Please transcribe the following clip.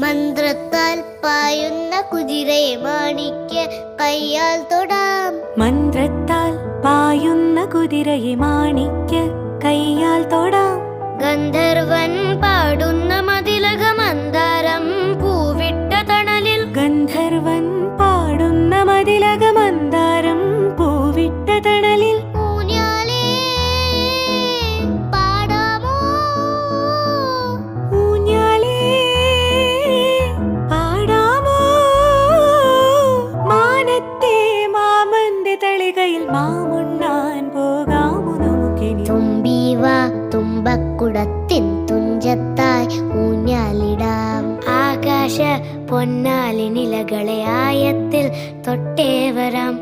മന്ത്രത്താൽ പായുന്ന കുതിരയെ മാണിക്യ കയ്യാൽ തൊടാം. മന്ത്രത്താൽ പായുന്ന കുതിരയെ മാണിക്യ കയ്യാൽ തൊടാം. ഗന്ധർവൻ പാടുന്ന മതിലക മന്ദാരം പൂവിട്ട തണലിൽ. ഗന്ധർവൻ പാടുന്ന മതിലക മന്ദാരം പൂവിട്ട തണലിൽ. ഊഞ്ഞാലേ പാടാമോ, ഊഞ്ഞാലേ പാടാമോ, മാനത്തെ മാമന്റെ തളികയിൽ മാമുണ്ണാൻ പോകാമോ നമുക്കിനി. തുമ്പീവ തുമ്പക്കുടത്തിൻ തുഞ്ചത്തായി ഊഞ്ഞാലിടാം. ആകാശ പൊന്നാലിനിലകളെ ആയത്തിൽ തൊട്ടേ വരാം.